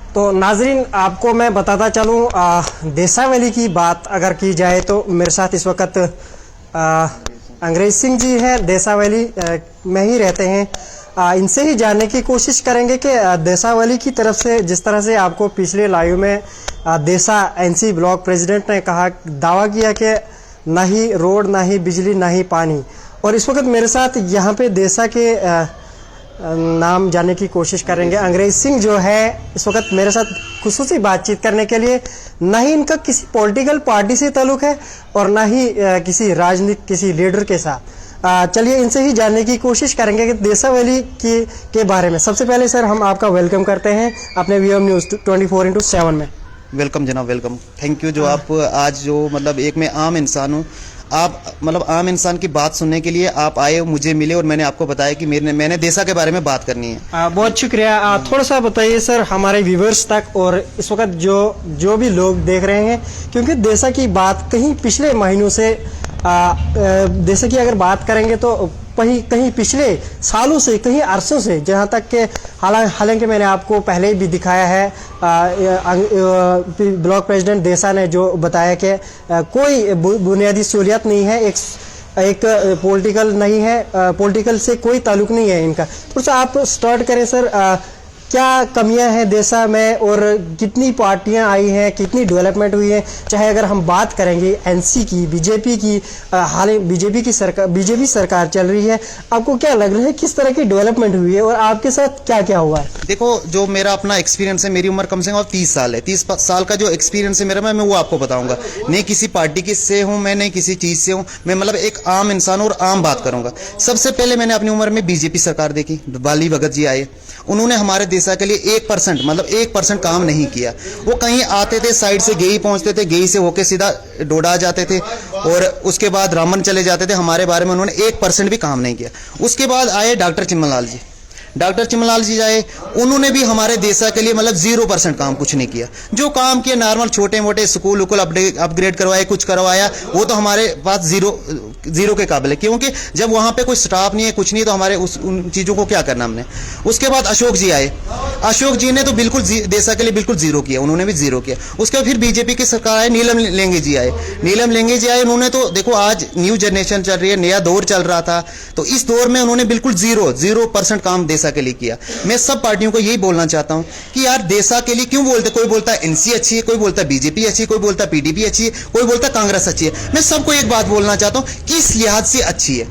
तो नाजरीन, आपको मैं बताता चलूँ, देसा वैली की बात अगर की जाए तो मेरे साथ इस वक्त अंग्रेज सिंह जी हैं, देसा वैली में ही रहते हैं। इनसे ही जानने की कोशिश करेंगे कि देसा वैली की तरफ से जिस तरह से आपको पिछले लाइव में देसा एनसी ब्लॉक प्रेसिडेंट ने कहा, दावा किया कि ना ही रोड, ना ही बिजली, ना ही पानी, और इस वक्त मेरे साथ यहाँ पे देसा के नाम जानने की कोशिश करेंगे। अंग्रेज सिंह जो है इस वक्त मेरे साथ खुसूसी बातचीत करने के लिए, ना ही इनका किसी पॉलिटिकल पार्टी से ताल्लुक है और ना ही किसी राजनीतिक किसी लीडर के साथ। चलिए इनसे ही जानने की कोशिश करेंगे कि देसा वैली के बारे में। सबसे पहले सर, हम आपका वेलकम करते हैं अपने वीएम न्यूज़ 24x7 में। वेलकम जनाब, वेलकम, थैंक यू। जो आप आज जो मतलब एक मैं आम इंसान हूँ, आप मतलब आम इंसान की बात सुनने के लिए आप आए, मुझे मिले और मैंने आपको बताया कि मैंने देसा के बारे में बात करनी है। बहुत शुक्रिया। थोड़ा सा बताइए सर हमारे व्यूवर्स तक और इस वक्त जो भी लोग देख रहे हैं, क्योंकि देसा की बात कहीं पिछले महीनों से देसा की अगर बात करेंगे तो कहीं पिछले सालों से, कहीं अरसों से, जहाँ तक के हालांकि मैंने आपको पहले भी दिखाया है, ब्लॉक प्रेसिडेंट देसा ने जो बताया कि कोई बुनियादी सहूलियत नहीं है, एक पॉलिटिकल नहीं है, पॉलिटिकल से कोई ताल्लुक नहीं है इनका। थोड़ा सा आप स्टार्ट करें सर, क्या कमियां हैं देसा में और कितनी पार्टियां आई हैं, कितनी डेवलपमेंट हुई है? चाहे अगर हम बात करेंगे एनसी की, बीजेपी की, हाल बीजेपी सरकार चल रही है, आपको क्या लग रहा है किस तरह की डेवलपमेंट हुई है और आपके साथ क्या क्या हुआ है? देखो, जो मेरा अपना एक्सपीरियंस है, मेरी उम्र कम से कम 30 साल है। 30 साल का जो एक्सपीरियंस है मेरा, मैं वो आपको बताऊंगा। नहीं किसी पार्टी की से हूँ मैं, नहीं किसी चीज से हूँ मैं, मतलब एक आम इंसान और आम बात करूंगा। सबसे पहले मैंने अपनी उम्र में बीजेपी सरकार देखी, बाली भगत जी आए, उन्होंने हमारे देसा के लिए 1% मतलब 1% काम नहीं किया। वो कहीं आते थे, साइड से गेही पहुंचते थे, गेही से होके सीधा डोडा जाते थे और उसके बाद रामबन चले जाते थे। हमारे बारे में उन्होंने 1% भी काम नहीं किया। उसके बाद आए डॉक्टर चिमनलाल जी, डॉक्टर चिमनलाल जी आए, उन्होंने भी हमारे देसा के लिए मतलब 0% काम कुछ नहीं किया। जो काम किया नॉर्मल छोटे मोटे स्कूल अपग्रेड करवाए, कुछ करवाया, वो तो हमारे पास जीरो के काबिल है, क्योंकि जब वहां पे कोई स्टाफ नहीं है, कुछ नहीं, तो हमारे उन चीजों को क्या करना हमने। उसके बाद अशोक जी आए, अशोक जी ने तो बिल्कुल देसा के लिए बिल्कुल जीरो किया, उन्होंने भी जीरो किया। उसके बाद फिर बीजेपी की सरकार आए, नीलम लेंगे जी आए, नीलम लेंगे जी आए, उन्होंने तो देखो आज न्यू जनरेशन चल रही है, नया दौर चल रहा था, तो इस दौर में उन्होंने बिल्कुल 0% काम देसा के लिए किया। मैं सब पार्टियों को यही बोलना चाहता हूं कि यार देसा के लिए क्यों बोलते, कोई बोलता है एनसी अच्छी है, कोई बोलता है बीजेपी अच्छी है, कोई बोलता है पीडीपी अच्छी है, कोई बोलता है कांग्रेस अच्छी है। मैं सबको एक बात बोलना चाहता हूं कि इस लिहाज से अच्छी है।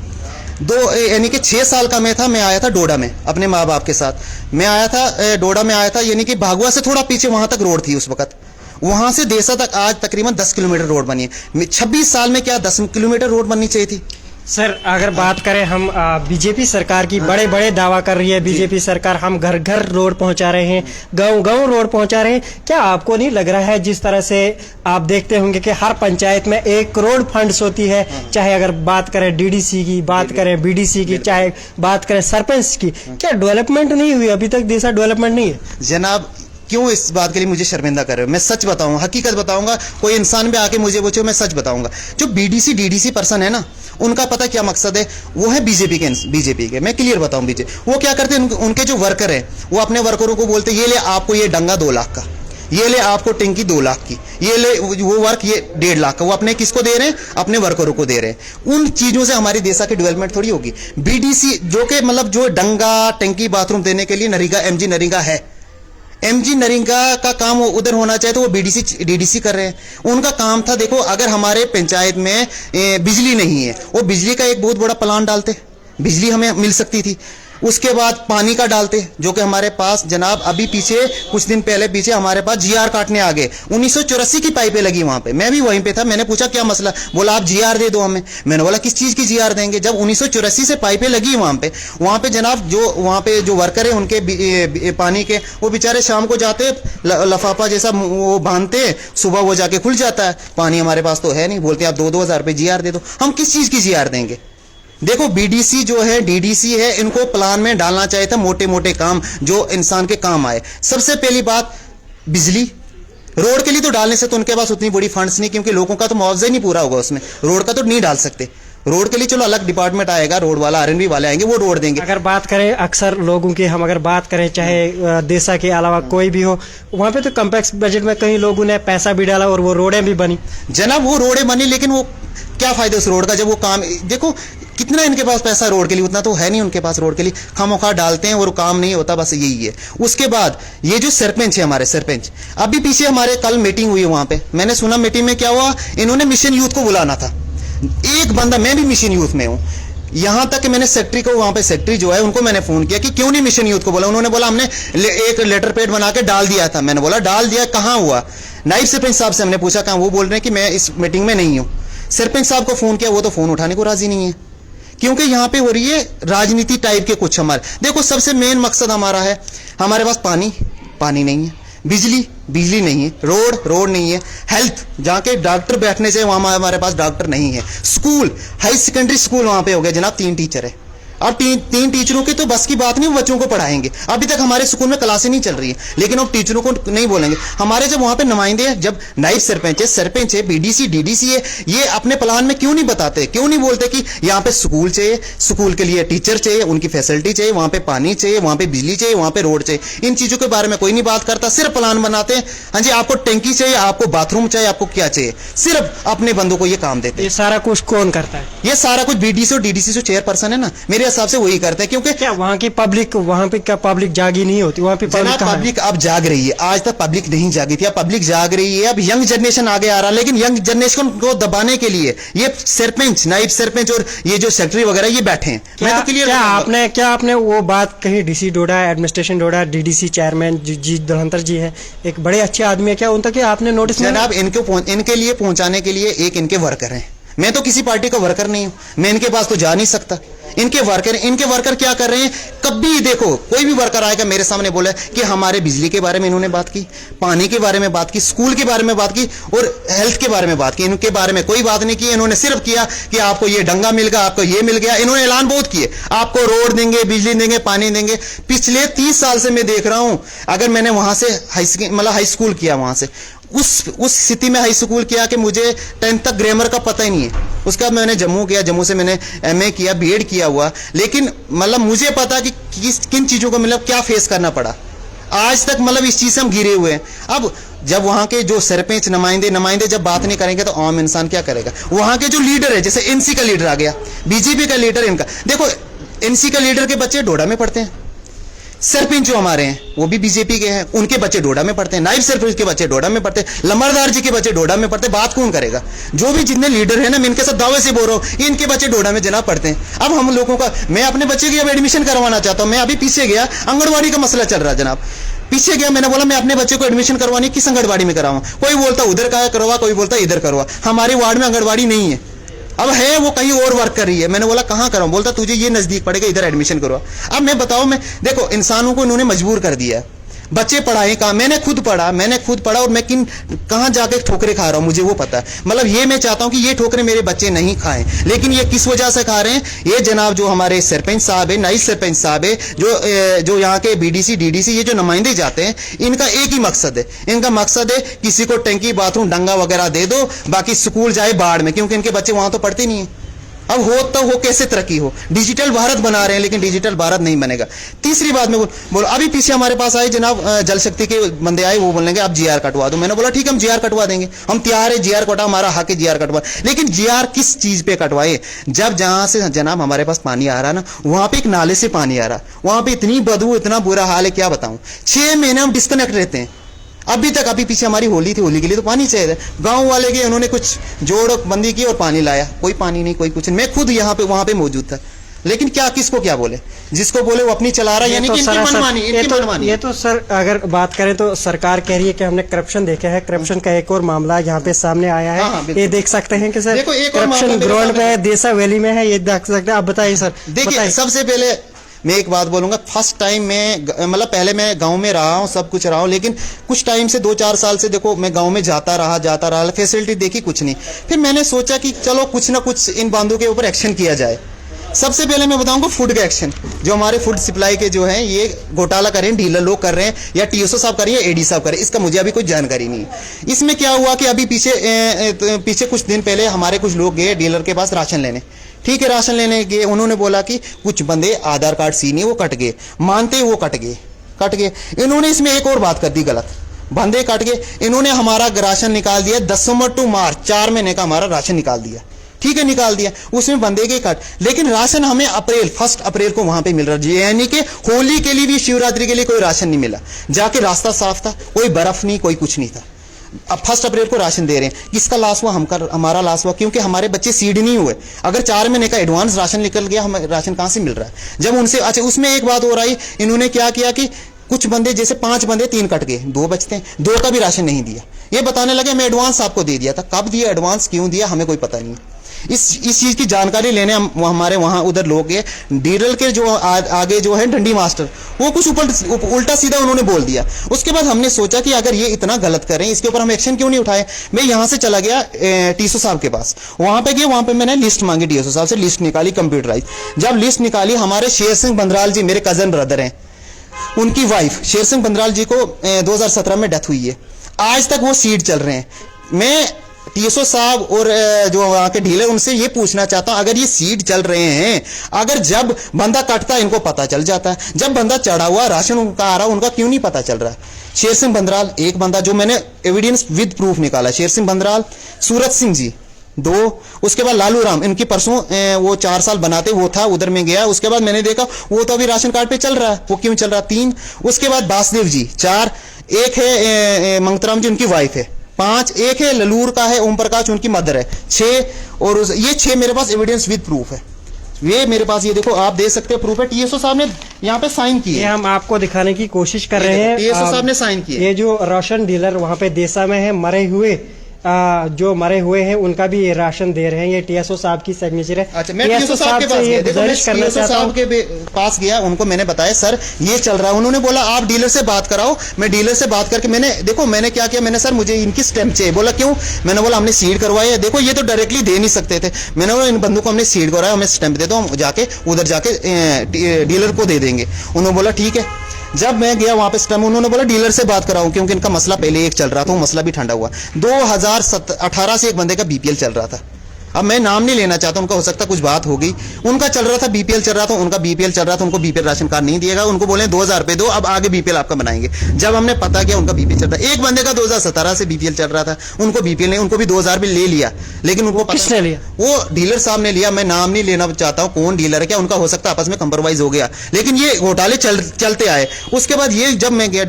यानी कि 6 साल का मैं था, मैं आया था डोडा में अपने माँ बाप के साथ, मैं आया था डोडा में आया था, यानी कि भागुआ से थोड़ा पीछे वहां तक रोड थी उस वक्त, वहां से देसा तक आज तकरीबन 10 किलोमीटर रोड बनी है। 26 साल में क्या 10 किलोमीटर रोड बननी चाहिए थी? सर अगर बात करें हम बीजेपी सरकार की, बड़े बड़े दावा कर रही है बीजेपी सरकार, हम घर घर रोड पहुंचा रहे हैं, गांव गांव रोड पहुंचा रहे हैं। क्या आपको नहीं लग रहा है जिस तरह से आप देखते होंगे कि हर पंचायत में 1 करोड़ फंड्स होती है, चाहे अगर बात करें डीडीसी की, बात करें बीडीसी की, चाहे बात करें सरपंच की, क्या डेवलपमेंट नहीं हुई अभी तक? देसा डेवलपमेंट नहीं है जनाब। क्यों इस बात के लिए मुझे शर्मिंदा कर रहे हो? मैं सच बताऊंगा, हकीकत बताऊंगा। कोई इंसान भी आके मुझे पूछे, मैं सच बताऊंगा। जो बीडीसी डीडीसी पर्सन है ना, उनका पता क्या मकसद है? वो है बीजेपी के। मैं क्लियर बताऊं, बीजेपी वो क्या करते हैं, उनके जो वर्कर है वो अपने वर्करों को बोलते हैं, ये ले आपको ये डंगा 2 लाख का, ये ले आपको टंकी 2 लाख की, ये ले वो वर्क ये 1.5 लाख का। वो अपने किसको दे रहे हैं? अपने वर्करों को दे रहे हैं। उन चीजों से हमारी देसा की डेवलपमेंट थोड़ी होगी। बीडीसी जो कि मतलब जो डंगा टंकी बाथरूम देने के लिए नरेगा, एमजी नरेगा है, एमजी नरेगा का काम उधर होना चाहिए, तो वो बीडीसी डीडीसी कर रहे हैं। उनका काम था, देखो अगर हमारे पंचायत में बिजली नहीं है, वो बिजली का एक बहुत बड़ा प्लान डालते, बिजली हमें मिल सकती थी। उसके बाद पानी का डालते, जो कि हमारे पास जनाब अभी पीछे कुछ दिन पहले पीछे हमारे पास जीआर काटने आ गए। 1984 की पाइपें लगी वहां पे, मैं भी वहीं पे था। मैंने पूछा क्या मसला, बोला आप जीआर दे दो हमें। मैंने बोला किस चीज की जीआर देंगे? जब 1984 से पाइपें लगी वहां पे जनाब जो वहां पे जो वर्कर है उनके पानी के, वो बेचारे शाम को जाते लफाफा जैसा वो बांधते, सुबह वो जाके खुल जाता है। पानी हमारे पास तो है नहीं, बोलते आप 2-2 हज़ार रुपये जीआर दे दो। हम किस चीज की जीआर देंगे? देखो बीडीसी जो है, डीडीसी है, इनको प्लान में डालना चाहिए था मोटे मोटे काम जो इंसान के काम आए। सबसे पहली बात बिजली, रोड के लिए तो डालने से तो उनके पास उतनी बड़ी फंड्स नहीं, क्योंकि लोगों का तो मुआवजा ही नहीं पूरा होगा उसमें, रोड का तो नहीं डाल सकते। रोड के लिए चलो अलग डिपार्टमेंट आएगा, रोड वाला आरएनबी वाले आएंगे, वो रोड देंगे। अगर बात करें अक्सर लोगों की, हम अगर बात करें चाहे देसा के अलावा कोई भी हो, वहाँ पे तो कम्पैक्ट बजट में कई लोगों ने पैसा भी डाला और वो रोडें भी बनी। जनाब वो रोडें बनी, लेकिन वो क्या फायदा उस रोड का जब वो काम, देखो कितना इनके पास पैसा रोड के लिए, उतना तो है नहीं उनके पास रोड के लिए, खामोखा डालते हैं और काम नहीं होता, बस यही है। उसके बाद ये जो सरपंच है हमारे सरपंच, अभी पीछे हमारे कल मीटिंग हुई वहां पे, मैंने सुना मीटिंग में क्या हुआ, इन्होंने मिशन यूथ को बुलाना था। एक बंदा, मैं भी मिशन यूथ में हूं, यहां तक कि मैंने सेक्रेटरी को, वहां पे सेक्रेटरी जो है उनको मैंने फोन किया कि क्यों नहीं मिशन यूथ को बोला। उन्होंने बोला हमने एक लेटर पैड बना के डाल दिया था। मैंने बोला डाल दिया, कहां हुआ? नायब सरपंच साहब से हमने पूछा कहां, वो बोल रहे हैं कि मैं इस मीटिंग में नहीं हूं। सरपंच साहब को फोन किया, वो तो फोन उठाने को राजी नहीं है, क्योंकि यहां पे हो रही है राजनीति टाइप के कुछ। हमारे देखो सबसे मेन मकसद हमारा है, हमारे पास पानी नहीं है, बिजली नहीं है, रोड नहीं है, हेल्थ जहाँ के डॉक्टर बैठने से वहां हमारे पास डॉक्टर नहीं है, स्कूल हाई सेकेंडरी स्कूल वहां पे हो गया जनाब 3 टीचर है। अब तीन टीचरों की तो बस की बात नहीं, बच्चों को पढ़ाएंगे। अभी तक हमारे स्कूल में क्लासें नहीं चल रही है, लेकिन अब टीचरों को नहीं बोलेंगे। हमारे जब वहां पे नुमाइंदे हैं, जब नायब सरपंच है, बीडीसी डीडीसी है, ये अपने प्लान में क्यों नहीं बताते, क्यों नहीं बोलते कि यहाँ पे स्कूल चाहिए, स्कूल के लिए टीचर चाहिए, उनकी फैसिलिटी चाहिए, वहां पे पानी चाहिए, वहां पे बिजली चाहिए, वहां पे रोड चाहिए। इन चीजों के बारे में कोई नहीं बात करता, सिर्फ प्लान बनाते हैं। हाँ जी, आपको टंकी चाहिए, आपको बाथरूम चाहिए, आपको क्या चाहिए, सिर्फ अपने बंदों को ये काम देते हैं। ये सारा कुछ कौन करता है? ये सारा कुछ बीडीसी और डीडीसी जो चेयरपर्सन है ना, मेरे हिसाब से वही करते हैं। क्योंकि क्या वहाँ की पब्लिक, वहाँ पे क्या पब्लिक जागी नहीं होती? वहाँ पे पब्लिक अब जाग रही है, आज तक पब्लिक नहीं जागी थी, अब पब्लिक जाग रही है। अब यंग जनरेशन आगे आ रहा है, लेकिन यंग जनरेशन को दबाने के लिए ये सरपंच, नायब सरपंच और ये जो सेक्रेटरी वगैरह ये बैठे हैं। मैं तो क्लियर, क्या आपने वो बात कही? डीसी डोडा, एडमिनिस्ट्रेशन डोडा, डीडीसी चेयरमैन जी धुरंधर जी है, एक बड़े अच्छे आदमी है, क्या उन तक आपने नोटिस? जनाब इनके लिए पहुंचाने के लिए एक इनके वर्कर हैं। मैं तो किसी पार्टी का वर्कर नहीं हूं, मैं इनके पास तो जा नहीं सकता। इनके वर्कर क्या कर रहे हैं? कभी देखो कोई भी वर्कर आएगा मेरे सामने बोले कि हमारे बिजली के बारे में इन्होंने बात की, पानी के बारे में बात की, स्कूल के बारे में बात की और हेल्थ के बारे में बात की। इनके बारे में कोई बात नहीं की। इन्होंने सिर्फ किया कि आपको ये डंगा मिल गया, आपको ये मिल गया। इन्होंने ऐलान बहुत किए, आपको रोड देंगे, बिजली देंगे, पानी देंगे। पिछले 30 साल से मैं देख रहा हूं, अगर मैंने वहां से हाई स्कूल किया, वहां से उस स्थिति में हाई स्कूल किया कि मुझे 10th तक ग्रामर का पता ही नहीं है। उसके बाद मैंने जम्मू किया, जम्मू से मैंने MA किया, बीएड किया हुआ, लेकिन मतलब मुझे पता कि किन चीजों को मतलब क्या फेस करना पड़ा। आज तक मतलब इस चीज से हम घिरे हुए हैं। अब जब वहां के जो सरपंच नुमाइंदे जब बात नहीं करेंगे तो आम इंसान क्या करेगा? वहां के जो लीडर है, जैसे NC का लीडर आ गया, बीजेपी का लीडर इनका, देखो NC का लीडर के बच्चे डोडा में पढ़ते हैं, सरपंच जो हमारे हैं वो भी बीजेपी के हैं, उनके बच्चे डोडा में पढ़ते हैं, नायब सरपंच के बच्चे डोडा में पढ़ते हैं, लंबरदार जी के बच्चे डोडा में पढ़ते हैं। बात कौन करेगा? जो भी जितने लीडर हैं ना, मैं इनके साथ दावे से बोल रहा हूं, इनके बच्चे डोडा में जनाब पढ़ते हैं। अब हम लोगों का, मैं अपने बच्चे की अब एडमिशन करवाना चाहता हूं। मैं अभी पीछे गया, आंगनबाड़ी का मसला चल रहा है जनाब, पीछे गया, मैंने बोला मैं अपने बच्चे को एडमिशन करवानी, किस आंगनबाड़ी में कराऊं? कोई बोलता उधर का करवा, कोई बोलता इधर करवा। हमारे वार्ड में आंगनबाड़ी नहीं है, अब है वो कहीं और वर्क कर रही है। मैंने बोला कहां कराऊं? बोलता तुझे ये नजदीक पड़ेगा, इधर एडमिशन करवा। अब मैं बताओ, मैं देखो इंसानों को इन्होंने मजबूर कर दिया, बच्चे पढ़ाए कहाँ? मैंने खुद पढ़ा और मैं कहां जाके ठोकरे खा रहा हूं, मुझे वो पता है। मतलब ये मैं चाहता हूं कि ये ठोकरे मेरे बच्चे नहीं खाएं, लेकिन ये किस वजह से खा रहे हैं? ये जनाब जो हमारे सरपंच साहब है, नायब सरपंच साहब है, जो यहाँ के बीडीसी डीडीसी ये जो नुमाइंदे जाते हैं, इनका एक ही मकसद है, इनका मकसद है किसी को टंकी बाथरूम डंगा वगैरह दे दो, बाकी स्कूल जाए बाढ़ में, क्योंकि इनके बच्चे वहां तो पढ़ते नहीं है। अब हो तो वो कैसे तरक्की हो? डिजिटल भारत बना रहे हैं, लेकिन डिजिटल भारत नहीं बनेगा। तीसरी बात मैं बोल अभी पीछे हमारे पास आए जनाब जल शक्ति के बंदे आए, वो बोलेंगे आप GR कटवा दो। मैंने बोला ठीक है, हम GR कटवा देंगे, हम तैयार है, GR कटवा, हमारा हक है GR कटवा। लेकिन GR किस चीज पे कटवाए? जब जहां से जनाब हमारे पास पानी आ रहा ना, वहां पे एक नाले से पानी आ रहा, वहां पे इतनी बदबू, इतना बुरा हाल है, क्या बताऊं। 6 महीने हम डिस्कनेक्ट रहते हैं। अभी तक, अभी पीछे हमारी होली थी, होली के लिए तो पानी चाहिए था। गांव वाले गए, उन्होंने कुछ जोड़ बंदी की और पानी लाया, कोई पानी नहीं, कोई कुछ नहीं। मैं खुद यहाँ पे वहां पे मौजूद था, लेकिन क्या किसको क्या बोले? जिसको बोले वो अपनी चला रहा है, यानी कि इनकी मनमानी। ये तो सर अगर बात करें तो सरकार कह रही है कि हमने करप्शन देखा है, करप्शन का एक और मामला यहाँ पे सामने आया है। हाँ, ये देख सकते हैं कि सर करप्शन ग्राउंड पे देसा वैली में है, ये देख सकते हैं। आप बताइए सर। देखिए, सबसे पहले मैं एक बात बोलूंगा, फर्स्ट टाइम में मतलब पहले मैं गांव में रहा हूं, सब कुछ रहा हूं, लेकिन कुछ टाइम से 2-4 साल से देखो मैं गांव में जाता रहा, फैसिलिटी देखी कुछ नहीं। फिर मैंने सोचा कि चलो कुछ ना कुछ इन बांधों के ऊपर एक्शन किया जाए। सबसे पहले मैं बताऊंगा फूड का एक्शन, जो हमारे फूड सप्लाई के जो हैं ये घोटाला कर रहे हैं, डीलर लोग कर रहे हैं, या TSO साहब कर रही है, AD साहब कर रहे हैं, इसका मुझे अभी कोई जानकारी नहीं है। इसमें क्या हुआ कि अभी पीछे कुछ दिन पहले हमारे कुछ लोग गए डीलर के पास राशन लेने, ठीक है, राशन लेने गए, उन्होंने बोला कि कुछ बंदे आधार कार्ड सी नहीं, वो कट गए, मानते ही वो कट गए। इन्होंने इसमें एक और बात कर दी गलत, बंदे कट गए, इन्होंने हमारा राशन निकाल दिया दिसंबर टू मार्च, 4 महीने का हमारा राशन निकाल दिया। ठीक है, निकाल दिया, उसमें बंदे के कट, लेकिन राशन हमें 1 अप्रैल को वहां पे मिल रहा है, यानी कि होली के लिए भी, शिवरात्रि के लिए कोई राशन नहीं मिला। जाके रास्ता साफ था, कोई बर्फ नहीं, कोई कुछ नहीं था। अब 1 अप्रैल को राशन दे रहे हैं, किसका लॉस हुआ? हमारा लॉस हुआ, क्योंकि हमारे बच्चे सीड नहीं हुए। अगर 4 महीने का एडवांस राशन निकल गया, हमें राशन कहां से मिल रहा है? जब उनसे, अच्छा उसमें एक बात हो रही, इन्होंने क्या किया कि कुछ बंदे, जैसे 5 बंदे, 3 कट गए, 2 बचते हैं, 2 का भी राशन नहीं दिया। ये बताने लगे मैं एडवांस आपको दे दिया था। कब दिया एडवांस, क्यों दिया, हमें कोई पता नहीं। इस चीज की जानकारी लेने हमारे वहां उधर लोग गए, डीलर के जो आगे जो है डंडी मास्टर, वो कुछ उल्टा सीधा उन्होंने बोल दिया। उसके बाद हमने सोचा कि अगर ये इतना गलत कर रहे हैं, इसके ऊपर हम एक्शन क्यों नहीं उठाए। मैं यहां से चला गया टीएसओ साहब के पास, वहां पे गया, वहां पे मैंने लिस्ट मांगी, डीएसओ साहब से लिस्ट निकाली कंप्यूटराइज। जब लिस्ट निकाली, हमारे शेर सिंह बंदराल जी, मेरे कजन ब्रदर हैं, उनकी वाइफ शेर सिंह बंदराल जी को 2017 में डेथ हुई है। आज तक वो सीड चल रहे हैं। मैं टीएसओ साहब और जो वहां के डीलर, उनसे ये पूछना चाहता हूं, अगर ये सीड चल रहे हैं, अगर जब बंदा कटता है इनको पता चल जाता है, जब बंदा चढ़ा हुआ राशन उनका आ रहा है, उनका क्यों नहीं पता चल रहा है? शेर सिंह बंदराल एक बंदा, जो मैंने एविडेंस विद प्रूफ निकाला, शेर सिंह बंदराल, सूरज सिंह जी 2, उसके बाद लालू राम, इनकी परसों वो 4 साल बनाते वो था, उधर में गया, उसके बाद मैंने देखा वो तो अभी राशन कार्ड पे चल रहा है, वो क्यों चल रहा है? 3, उसके बाद बासदेव जी 4, एक है मंगतराम जी, उनकी वाइफ है 5, एक है ललूर का है, ओम प्रकाश उनकी मदर है 6, और ये 6 मेरे पास एविडेंस विद प्रूफ है। ये मेरे पास, ये देखो आप देख सकते हैं, प्रूफ है। टीएसओ साहब ने यहाँ पे साइन किए, ये हम आपको दिखाने की कोशिश कर रहे हैं। टीएसओ साहब ने साइन किए। ये जो राशन डीलर वहाँ पे देसा में है, मरे हुए जो मरे हुए हैं उनका भी ये राशन दे रहे हैं। ये टीएसओ साहब की सिग्नेचर है। अच्छा, मैं टीएसओ साहब के पास गया, देखो मैं टीएसओ साहब के पास गया, उनको मैंने बताया सर ये चल रहा है। उन्होंने बोला आप डीलर से बात कराओ। मैं डीलर से बात करके मैंने क्या किया, मैंने सर मुझे इनकी स्टैंप चाहिए। बोला क्यों? मैंने बोला हमने सीड करवाई है। देखो ये तो डायरेक्टली दे नहीं सकते थे। मैंने बोला इन बंदों को हमने सीड करवाया, हमें स्टैंप दे दो, हम जाके उधर जाके डीलर को दे देंगे। उन्होंने बोला ठीक है। जब मैं गया वहां पे स्टैम्प, उन्होंने बोला डीलर से बात कराऊं, क्योंकि इनका मसला पहले एक चल रहा था, वो मसला भी ठंडा हुआ। 2018 से एक बंदे का बीपीएल चल रहा था। अब मैं नाम नहीं लेना चाहता, उनका हो सकता कुछ बात हो गई, उनका चल रहा था बीपीएल चल रहा था, उनका बीपीएल चल रहा था, उनको बीपीएल राशन कार्ड नहीं दिएगा, उनको बोले 2000 रुपए दो, अब आगे बीपीएल आपका बनाएंगे। जब हमने पता किया उनका बीपीएल चल रहा है, एक बंदे का 2017 से बीपीएल चल रहा था, उनको बीपीएल नहीं, उनको भी 2000 भी ले लिया, लेकिन उनको किसने लिया? वो डीलर साहब ने लिया। मैं नाम नहीं लेना चाहता हूँ कौन डीलर है, क्या उनका हो सकता आपस में कंप्रोमाइज हो गया, लेकिन ये घोटाले चलते आए। उसके बाद ये जब मैं गया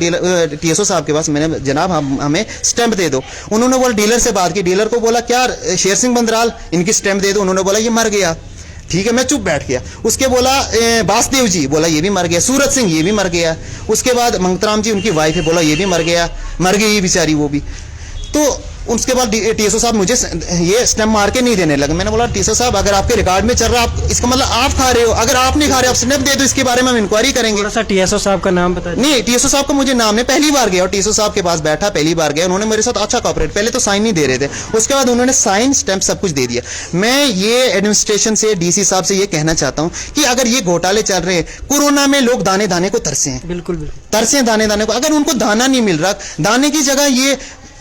टीएसओ साहब के पास, मैंने जनाब हमें स्टैंप दे दो। उन्होंने बोला डीलर से बात की, डीलर को बोला क्या शेर सिंह बंदराल इनकी स्टैंप दे दो। उन्होंने बोला ये मर गया। ठीक है, मैं चुप बैठ गया। उसके बोला बासदेव जी, बोला ये भी मर गया। सूरज सिंह ये भी मर गया। उसके बाद मंगतराम जी उनकी वाइफ है, बोला ये भी मर गया, मर गई बेचारी वो भी। तो उसके बाद टीएसओ साहब मुझे ये स्टैम्प मार के नहीं देने लगे। मैंने बोला टीएसओ साहब अगर आपके रिकॉर्ड में चल रहा है, आप इसका मतलब आप खा रहे हो, अगर आप नहीं खा रहे आप स्टैम्प दे दो, इसके बारे में हम इंक्वायरी करेंगे। थोड़ा सा टीएसओ साहब का नाम बता। नहीं, टीएसओ साहब का मुझे नाम नहीं, पहली बार गया और टीएसओ साहब के पास बैठा, पहली बार गया, उन्होंने मेरे साथ अच्छा कॉपरेट, पहले तो साइन नहीं दे रहे थे, उसके बाद उन्होंने साइन स्टैम्प सब कुछ दे दिया। मैं ये एडमिनिस्ट्रेशन से, डीसी साहब से ये कहना चाहता हूँ कि अगर ये घोटाले चल रहे हैं, कोरोना में लोग दाने दाने को तरसे हैं, बिल्कुल तरसे हैं दाने दाने को, अगर उनको दाना नहीं मिल रहा, दाने की जगह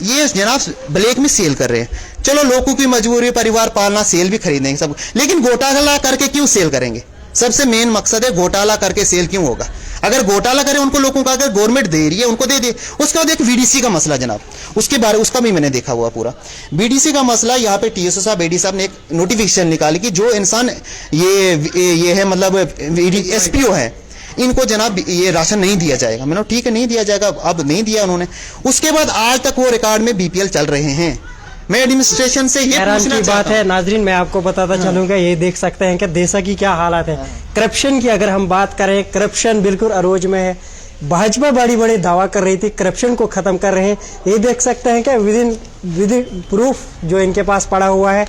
ये जनाब ब्लैक में सेल कर रहे हैं। चलो लोगों की मजबूरी, परिवार पालना, सेल भी खरीदेंगे सब, लेकिन घोटाला करके क्यों सेल करेंगे? सबसे मेन मकसद है घोटाला करके सेल क्यों होगा? अगर घोटाला करें उनको, लोगों का अगर गवर्नमेंट दे रही है उनको दे दे। उसके बाद एक वीडीसी का मसला जनाब, उसका भी मैंने देखा हुआ पूरा बीडीसी का मसला। यहाँ पे टीएसओ साहब, एडी साहब ने एक नोटिफिकेशन निकाली कि जो इंसान ये है मतलब एसपीओ है, इनको जनाब ये राशन नहीं दिया जाएगा। मैंने ठीक है नहीं दिया जाएगा, अब नहीं दिया उन्होंने। उसके बाद आज तक वो रिकॉर्ड में बीपीएल चल रहे हैं। मैं एडमिनिस्ट्रेशन से ये पूछना की बात है नाजरीन, मैं आपको बताता चलूंगा, ये देख सकते हैं कि देशा की क्या हालात है। करप्शन की अगर हम बात करें, करप्शन बिल्कुल अरोज में है। भाजपा बड़ी बड़ी दावा कर रही थी करप्शन को खत्म कर रहे हैं। ये देख सकते हैं कि विद प्रूफ जो इनके पास पड़ा हुआ है,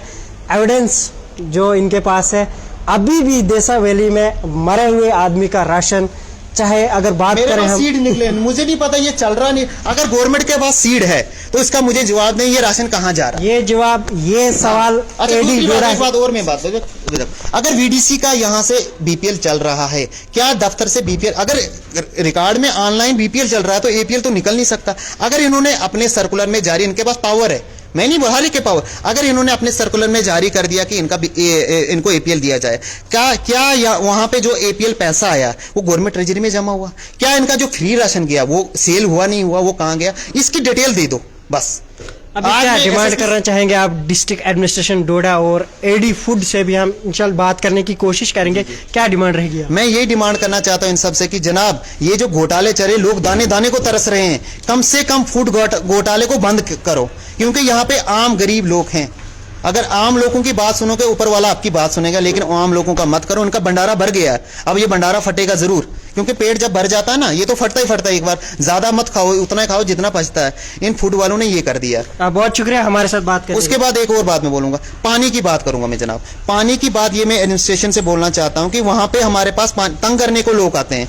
एविडेंस जो इनके पास है, अभी भी देसा वैली में मरे हुए आदमी का राशन, चाहे अगर बात करें हम, सीड निकले, मुझे नहीं पता, ये चल रहा नहीं। अगर गवर्नमेंट के पास सीड है तो इसका मुझे जवाब नहीं, ये राशन कहाँ जा रहा है? ये सवाल एक बात और मैं बात, अगर वीडीसी का यहाँ से बीपीएल चल रहा है, क्या दफ्तर से बीपीएल, अगर रिकॉर्ड में ऑनलाइन बीपीएल चल रहा है तो एपीएल तो निकल नहीं सकता। अगर इन्होंने अपने सर्कुलर में जारी, इनके पास पावर है, मैं नहीं बोल, हर एक के पावर। अगर इन्होंने अपने सर्कुलर में जारी कर दिया कि इनको एपीएल दिया जाए, क्या वहां पे जो एपीएल पैसा आया वो गवर्नमेंट ट्रेजरी में जमा हुआ? क्या इनका जो फ्री राशन गया वो सेल हुआ नहीं हुआ, वो कहां गया? इसकी डिटेल दे दो बस। अभी क्या डिमांड करना चाहेंगे आप डिस्ट्रिक्ट एडमिनिस्ट्रेशन डोडा और एडी फूड से भी हम इंशाल्लाह बात करने की कोशिश करेंगे, क्या डिमांड रहेगी? मैं ये डिमांड करना चाहता हूं इन सबसे कि जनाब ये जो घोटाले चले, लोग दाने दाने को तरस रहे हैं, कम से कम फूड घोटाले को बंद करो, क्योंकि यहाँ पे आम गरीब लोग हैं। अगर आम लोगों की बात सुनोगे ऊपर वाला आपकी बात सुनेगा, लेकिन आम लोगों का मत करो। उनका भंडारा भर गया है, अब ये भंडारा फटेगा जरूर, क्योंकि पेट जब भर जाता है ना, ये तो फटता ही फटता है। एक बार ज्यादा मत खाओ, उतना खाओ जितना पचता है। इन फूड वालों ने ये कर दिया। बहुत शुक्रिया हमारे साथ बात करने। उसके बाद एक और बात मैं बोलूंगा, पानी की बात करूंगा मैं जनाब। पानी की बात ये मैं एडमिनिस्ट्रेशन से बोलना चाहता हूं कि वहां पे हमारे पास तंग करने को लोग आते हैं।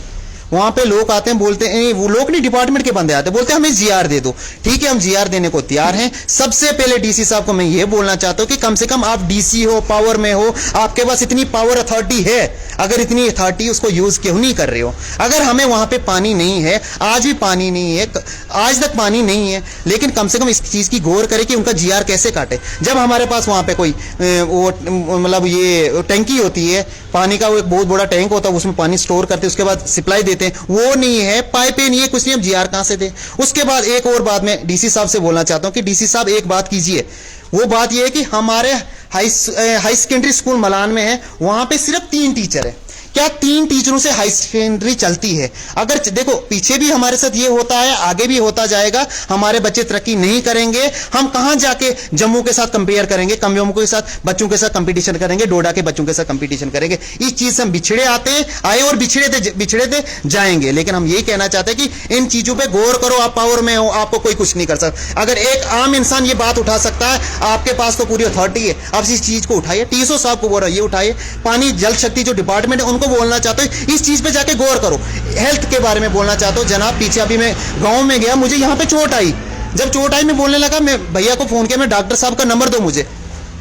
वहां पे लोग आते हैं, बोलते हैं, वो लोग नहीं डिपार्टमेंट के बंदे आते हैं, बोलते हैं हमें जीआर दे दो। ठीक है, हम जीआर देने को तैयार हैं। सबसे पहले डीसी साहब को मैं ये बोलना चाहता हूं कि कम से कम आप डीसी हो, पावर में हो, आपके पास इतनी पावर अथॉरिटी है, अगर इतनी अथॉरिटी उसको यूज क्यों नहीं कर रहे हो? अगर हमें वहां पे पानी नहीं है, आज भी पानी नहीं है, आज तक पानी नहीं है, लेकिन कम से कम इस चीज की गौर करें कि उनका जीआर कैसे काटे। जब हमारे पास वहां पे कोई मतलब ये टैंकी होती है पानी का, वो एक बहुत बड़ा टैंक होता है, उसमें पानी स्टोर करते हैं, उसके बाद सप्लाई देते हैं, वो नहीं है, पाइपें नहीं है, कुछ नहीं, हम जीआर कहां से दे? उसके बाद एक और बात मैं डीसी साहब से बोलना चाहता हूं कि डीसी साहब एक बात कीजिए, वो बात ये है कि हमारे हाई सेकेंडरी स्कूल मलान में है, वहां पे सिर्फ 3 टीचर है। क्या 3 टीचरों से हाई सेकेंडरी चलती है? अगर देखो पीछे भी हमारे साथ ये होता है, आगे भी होता जाएगा। हमारे बच्चे तरक्की नहीं करेंगे, हम कहां जाके जम्मू के साथ कंपेयर करेंगे, जम्मू के साथ बच्चों के साथ कंपटीशन करेंगे, डोडा के बच्चों के साथ कंपटीशन करेंगे? इस चीज से हम बिछड़े आए और बिछड़े जाएंगे। लेकिन हम यही कहना चाहते हैं कि इन चीजों पर गौर करो। आप पावर में हो, आपको कोई कुछ नहीं कर सकता। अगर एक आम इंसान ये बात उठा सकता है, आपके पास तो पूरी अथॉरिटी है, आप इस चीज को उठाइए। टीएसओ साहब को बोल रहा है, ये उठाइए। पानी जल शक्ति जो डिपार्टमेंट है उनको बोलना चाहता हूं इस चीज पे जाके गौर करो। हेल्थ के बारे में बोलना चाहता हूं जनाब। पीछे अभी मैं गांव में गया, मुझे यहां पे चोट आई। जब चोट आई मैं बोलने लगा, मैं भैया को फोन किया, मैं डॉक्टर साहब का नंबर दो मुझे,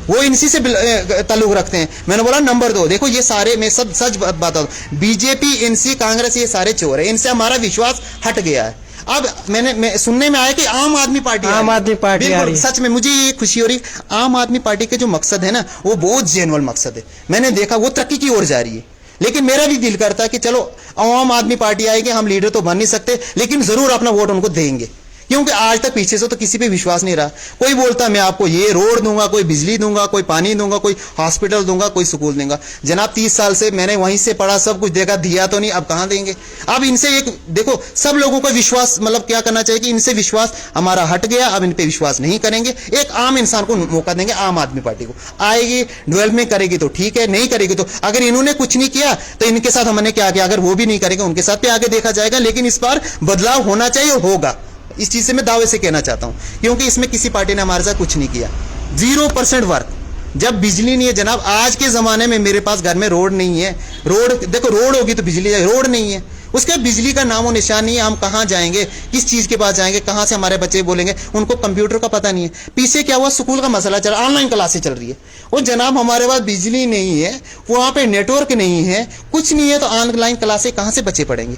वो इनसी से ताल्लुक रखते हैं। मैंने बोला नंबर दो। देखो ये सारे, मैं सब सच बताता हूं, बीजेपी, एनसी, कांग्रेस, ये सारे चोर है, इनसे हमारा विश्वास हट गया है। अब मैं सुनने में आया कि आम आदमी पार्टी आ रही है। सच में मुझे ये खुशी हो रही। आम आदमी पार्टी के जो मकसद है ना, वो बहुत जेन्युइन मकसद है। मैंने देखा वो तरक्की की ओर जा रही है। लेकिन मेरा भी दिल करता है कि चलो आम आदमी पार्टी आएगी, हम लीडर तो बन नहीं सकते, लेकिन जरूर अपना वोट उनको देंगे, क्योंकि आज तक पीछे से तो किसी पे विश्वास नहीं रहा। कोई बोलता मैं आपको ये रोड दूंगा, कोई बिजली दूंगा, कोई पानी दूंगा, कोई हॉस्पिटल दूंगा, कोई स्कूल दूंगा। जनाब 30 साल से मैंने वहीं से पढ़ा, सब कुछ देखा, दिया तो नहीं, अब कहां देंगे? अब इनसे एक देखो, सब लोगों का विश्वास, मतलब क्या करना चाहिए कि इनसे विश्वास हमारा हट गया, अब इन पे विश्वास नहीं करेंगे। एक आम इंसान को मौका देंगे, आम आदमी पार्टी को। आएगी, डेवलपमेंट करेगी तो ठीक है, नहीं करेगी तो, अगर इन्होंने कुछ नहीं किया तो इनके साथ हमने क्या किया, अगर वो भी नहीं करेंगे उनके साथ भी आगे देखा जाएगा। लेकिन इस बार बदलाव होना चाहिए और होगा। इस चीज से मैं दावे से कहना चाहता हूं, क्योंकि इसमें किसी पार्टी ने हमारे साथ कुछ नहीं किया। 0% वर्क। जब बिजली नहीं है जनाब, आज के जमाने में मेरे पास घर में रोड नहीं है, रोड देखो, रोड होगी तो बिजली, रोड नहीं है, उसके बिजली का नामो निशान नहीं है। हम कहां जाएंगे, किस चीज के पास जाएंगे, कहां से हमारे बच्चे बोलेंगे? उनको कंप्यूटर का पता नहीं है। पीछे क्या हुआ, स्कूल का मसला चल, ऑनलाइन क्लासें चल रही है, और जनाब हमारे पास बिजली नहीं है, वहां पे नेटवर्क नहीं है, कुछ नहीं है, तो ऑनलाइन क्लासें कहां से बच्चे पढ़ेंगे?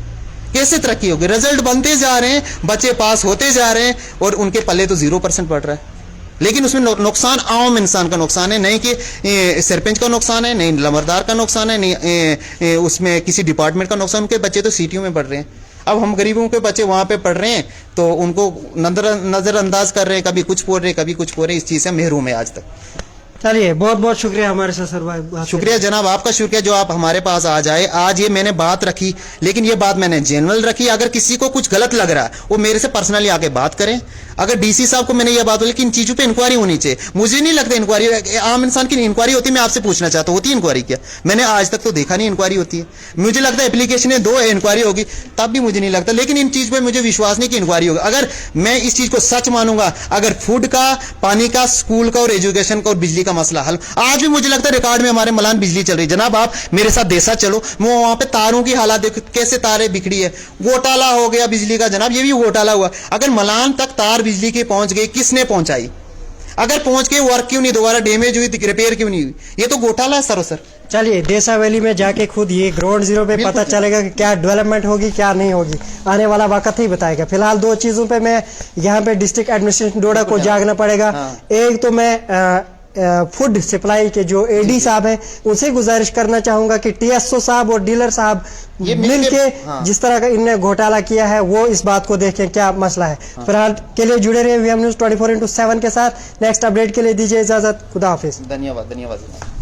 कैसे तरक्की होगी? रिजल्ट बनते जा रहे हैं, बच्चे पास होते जा रहे हैं, और उनके पल्ले तो 0% पड़ रहा है। लेकिन उसमें नुकसान आम इंसान का नुकसान है, नहीं कि सरपंच का नुकसान है, नहीं लमरदार का नुकसान है, नहीं उसमें किसी डिपार्टमेंट का नुकसान। उनके बच्चे तो सीटियों में पढ़ रहे हैं। अब हम गरीबों के बच्चे वहां पे पढ़ रहे हैं तो उनको नजरअंदाज कर रहे हैं, कभी कुछ बोल रहे हैं, कभी कुछ बोल रहे हैं। इस चीज से महरूम है आज तक। चलिए, बहुत बहुत शुक्रिया हमारे साथ सर। शुक्रिया जनाब, आपका शुक्रिया जो आप हमारे पास आ जाए। आज ये मैंने बात रखी, लेकिन ये बात मैंने जेन्युइन रखी। अगर किसी को कुछ गलत लग रहा है वो मेरे से पर्सनली आके बात करें। अगर डीसी साहब को मैंने ये बात बोली कि इन चीजों पे इंक्वायरी होनी चाहिए, मुझे नहीं लगता इंक्वायरी, आम इंसान की इंक्वायरी होती है। मैं आपसे पूछना चाहता हूँ, होती है इंक्वायरी? क्या मैंने आज तक तो देखा नहीं इंक्वायरी होती है। मुझे लगता है एप्लीकेशन 2 इंक्वायरी होगी, तब भी मुझे नहीं लगता। लेकिन इन चीज पे मुझे विश्वास नहीं कि इंक्वायरी होगी। अगर मैं इस चीज को सच मानूंगा, अगर फूड का, पानी का, स्कूल का और एजुकेशन का और बिजली का मसला हल, आज भी मुझे लगता है रिकॉर्ड में हमारे मलान बिजली चल रही है। जनाब आप मेरे साथ देसा चलो, वो वहां पे तारों की हालत देखो, कैसे तारें बिखड़ी है, घोटाला हो गया बिजली का। जनाब ये भी घोटाला हुआ। अगर मलान तक तार बिजली की पहुंच गई, किसने पहुंचाई? अगर पहुंच के वर्क क्यों नहीं, दोबारा डैमेज हुई, रिपेयर क्यों नहीं हुई? ये तो घोटाला है सर। चलिए देसा वैली में जाके खुद ये ग्राउंड जीरो पे पता चलेगा कि क्या डेवलपमेंट होगी क्या नहीं होगी, आने वाला वक्त ही बताएगा। फिलहाल दो चीज़ों पे मैं यहाँ पे डिस्ट्रिक्ट एडमिनिस्ट्रेशन डोडा को जागना पड़ेगा। एक तो मैं फूड सप्लाई के जो एडी साहब हैं उनसे गुजारिश करना चाहूंगा कि टीएसओ साहब और डीलर साहब मिल के जिस तरह का इनने घोटाला किया है वो इस बात को देखें क्या मसला है। फिलहाल के लिए जुड़े रहे वीएम न्यूज़ 24/7 के साथ। नेक्स्ट अपडेट के लिए दीजिए इजाजत। खुदा हाफिज। धन्यवाद।